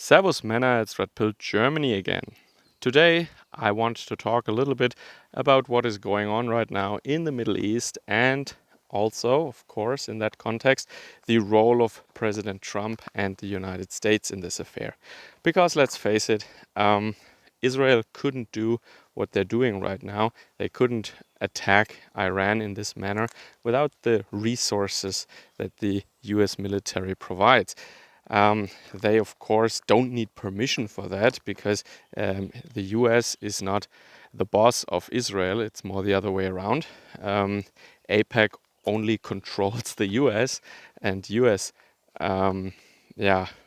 Servus Männer, it's Red Pill Germany again. Today I want to talk a little bit about what is going on right now in the Middle East and also, of course, in that context, the role of President Trump and the United States in this affair. Because let's face it, Israel couldn't do what they're doing right now. They couldn't attack Iran in this manner without the resources that the US military provides. They, of course, don't need permission for that because the US is not the boss of Israel. It's more the other way around. APEC only controls the US, and US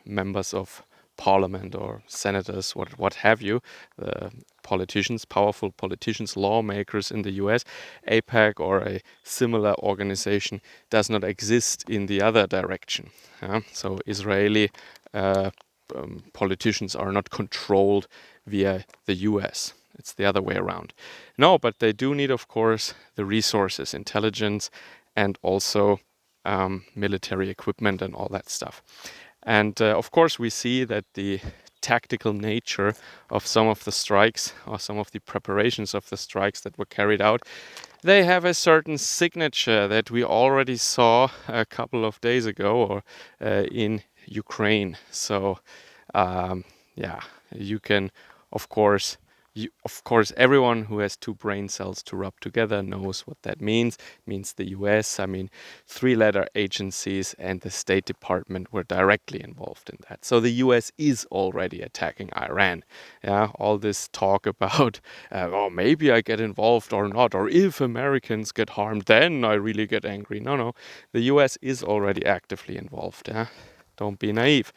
members of parliament or senators, what have you, politicians, powerful politicians, lawmakers in the US, APEC or a similar organization does not exist in the other direction. So Israeli politicians are not controlled via the US. It's the other way around. No, but they do need, of course, the resources, intelligence, and also military equipment and all that stuff. And of course, we see that the tactical nature of some of the strikes or some of the preparations of the strikes that were carried out, they have a certain signature that we already saw a couple of days ago or in Ukraine. So, you can, of course, everyone who has two brain cells to rub together knows what that means. It means the US, three-letter agencies and the State Department were directly involved in that. So the US is already attacking Iran. Yeah, all this talk about, maybe I get involved or not, or if Americans get harmed, then I really get angry. No, the US is already actively involved. Yeah, don't be naive.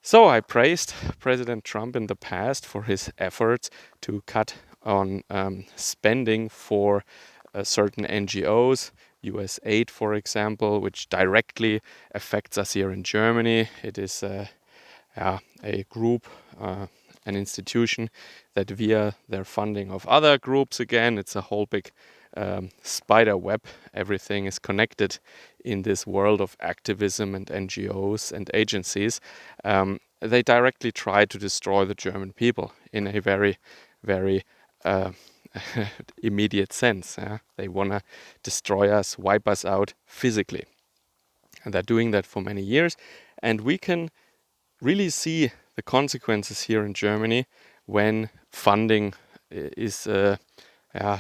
So I praised President Trump in the past for his efforts to cut on spending for certain NGOs, US aid, for example, which directly affects us here in Germany. It is a group, an institution that via their funding of other groups, again, it's a whole big spider web. Everything is connected in this world of activism and NGOs and agencies. They directly try to destroy the German people in a very, very immediate sense. They want to destroy us, wipe us out physically. And they're doing that for many years. And we can really see the consequences here in Germany when funding is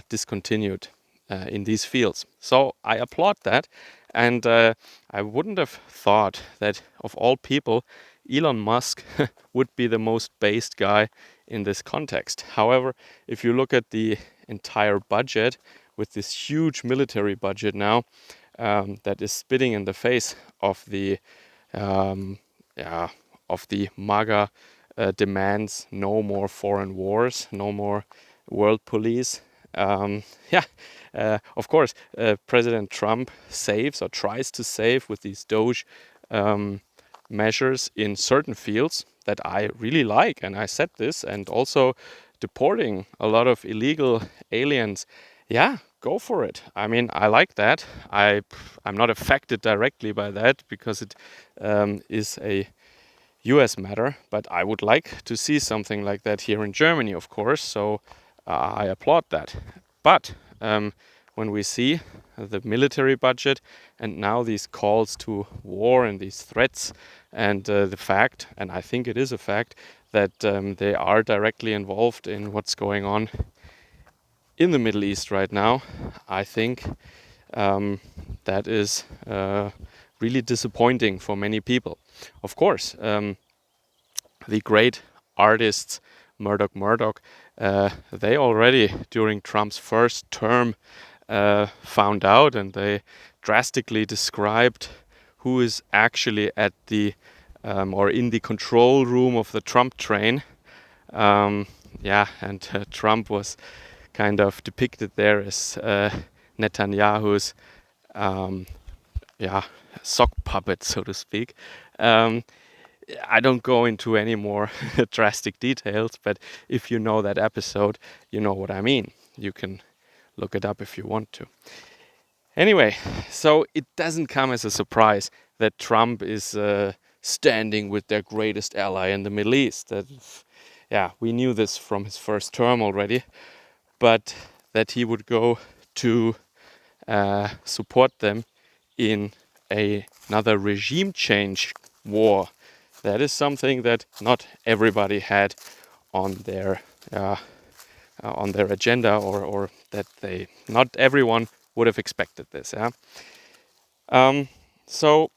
discontinued in these fields. So I applaud that, and I wouldn't have thought that of all people, Elon Musk would be the most based guy in this context. However, if you look at the entire budget with this huge military budget now that is spitting in the face of the MAGA demands no more foreign wars, no more world police. Of course, President Trump saves or tries to save with these Doge measures in certain fields that I really like, and I said this, and also deporting a lot of illegal aliens. Yeah, go for it. I mean, I like that. I'm not affected directly by that because it is a US matter, but I would like to see something like that here in Germany, of course, so I applaud that. But when we see the military budget and now these calls to war and these threats and the fact, and I think it is a fact, that they are directly involved in what's going on in the Middle East right now, I think that is really disappointing for many people. Of course, the great artists Murdoch, they already during Trump's first term found out, and they drastically described who is actually at the or in the control room of the Trump train. And Trump was kind of depicted there as Netanyahu's sock puppet, so to speak. I don't go into any more drastic details, but if you know that episode, you know what I mean. You can look it up if you want to. Anyway, so it doesn't come as a surprise that Trump is standing with their greatest ally in the Middle East. That, yeah, we knew this from his first term already, but that he would go to support them in another regime change war. That is something that not everybody had on their agenda, or that they not everyone would have expected this. Yeah. So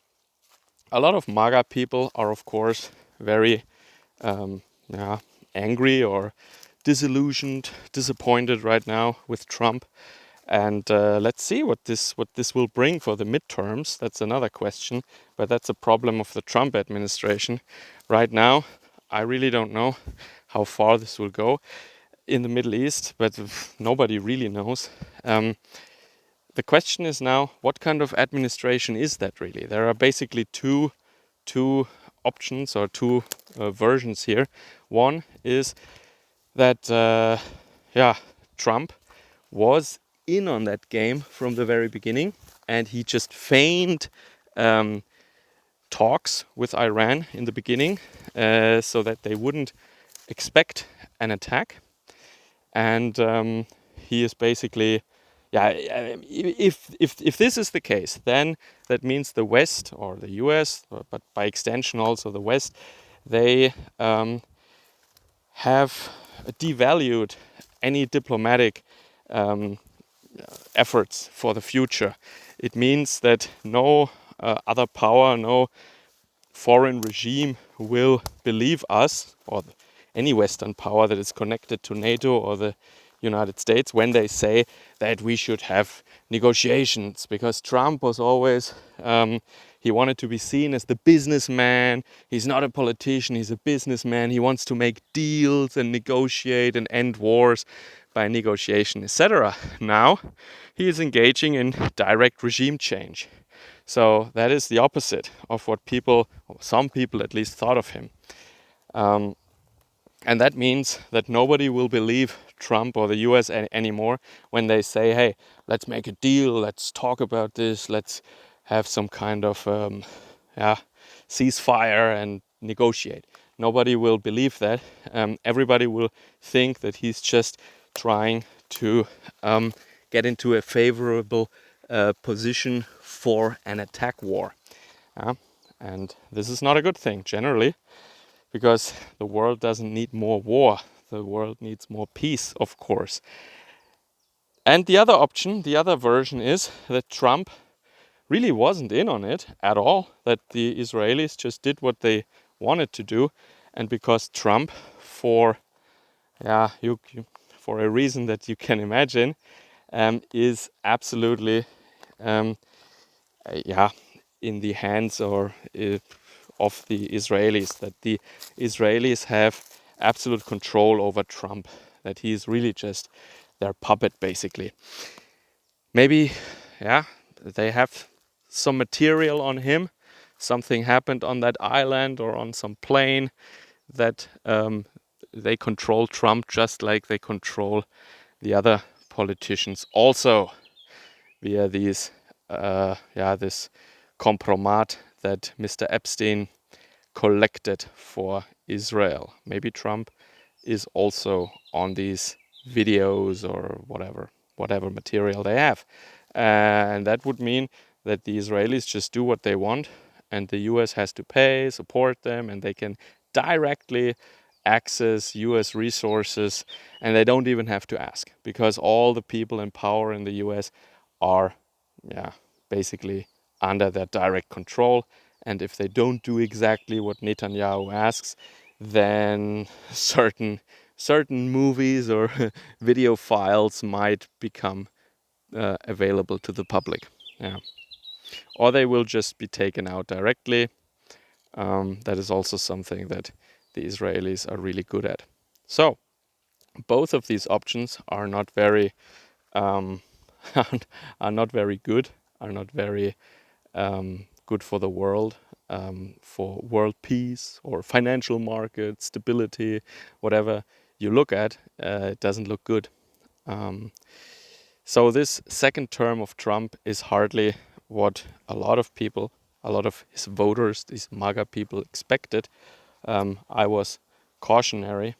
a lot of MAGA people are, of course, very yeah, angry or disillusioned, disappointed right now with Trump. And let's see what this will bring for the midterms. That's another question, but that's a problem of the Trump administration. Right now, I really don't know how far this will go in the Middle East, but nobody really knows. The question is now, what kind of administration is that really? There are basically two options or two versions here. One is that Trump was in on that game from the very beginning, and he just feigned talks with Iran in the beginning so that they wouldn't expect an attack. And he is basically, if this is the case, then that means the West, or the US, but by extension also the West, they have devalued any diplomatic efforts for the future. It means that no other power, no foreign regime will believe us, or any Western power that is connected to NATO or the United States, when they say that we should have negotiations, because Trump was always, he wanted to be seen as the businessman. He's not a politician, he's a businessman. He wants to make deals and negotiate and end wars by negotiation, etc. Now he is engaging in direct regime change. So that is the opposite of what people, or some people at least, thought of him. And that means that nobody will believe Trump or the US anymore when they say, hey, let's make a deal, let's talk about this, let's have some kind of ceasefire and negotiate. Nobody will believe that. Everybody will think that he's just trying to get into a favorable position for an attack war. And this is not a good thing generally, because the world doesn't need more war. The world needs more peace, of course. And the other option, the other version is that Trump really wasn't in on it at all, that the Israelis just did what they wanted to do. And because Trump, for a reason that you can imagine, is absolutely in the hands of the Israelis, that the Israelis have absolute control over Trump, that he is really just their puppet, basically. Maybe, they have some material on him. Something happened on that island or on some plane that they control Trump just like they control the other politicians, also via these this compromat that Mr. Epstein collected for Israel. Maybe Trump is also on these videos or whatever material they have. And that would mean that the Israelis just do what they want, and the US has to pay, support them, and they can directly access US resources, and they don't even have to ask, because all the people in power in the US are basically under their direct control. And if they don't do exactly what Netanyahu asks, then certain movies or video files might become available to the public. Or they will just be taken out directly. That is also something that the Israelis are really good at. So both of these options are not very are not very good, are not very good for the world, for world peace or financial market stability, whatever you look at, it doesn't look good. So this second term of Trump is hardly what a lot of people a lot of his voters, these MAGA people, expected. I was cautionary,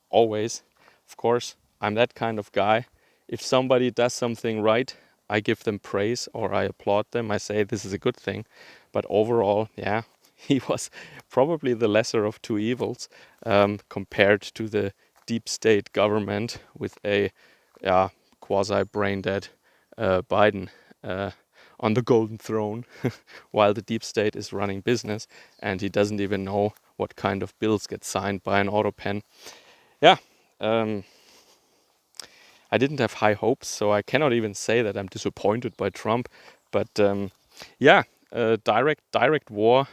always. Of course, I'm that kind of guy. If somebody does something right, I give them praise or I applaud them. I say this is a good thing. But overall, yeah, he was probably the lesser of two evils compared to the deep state government with a quasi brain dead Biden on the golden throne while the deep state is running business and he doesn't even know what kind of bills get signed by an auto pen. Yeah, I didn't have high hopes, so I cannot even say that I'm disappointed by Trump. But yeah, direct war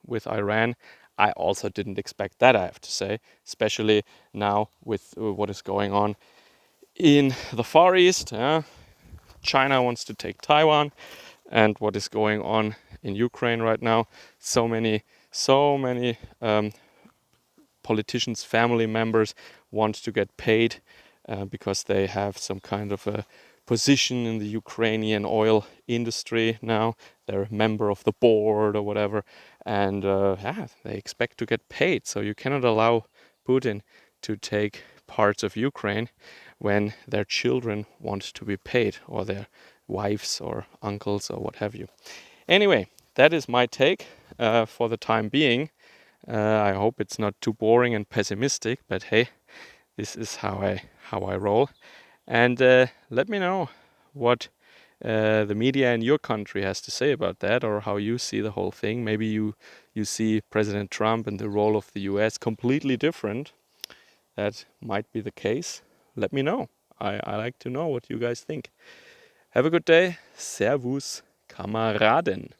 with Iran. I also didn't expect that, I have to say, especially now with what is going on in the Far East. China wants to take Taiwan, and what is going on in Ukraine right now. So many politicians' family members want to get paid because they have some kind of a position in the Ukrainian oil industry now. They're a member of the board or whatever, and they expect to get paid. So you cannot allow Putin to take parts of Ukraine when their children want to be paid, or their wives or uncles or what have you. Anyway, that is my take for the time being. I hope it's not too boring and pessimistic, but hey, this is how I roll. And let me know what the media in your country has to say about that, or how you see the whole thing. Maybe you see President Trump and the role of the US completely different. That might be the case. Let me know. I like to know what you guys think. Have a good day. Servus, Kameraden.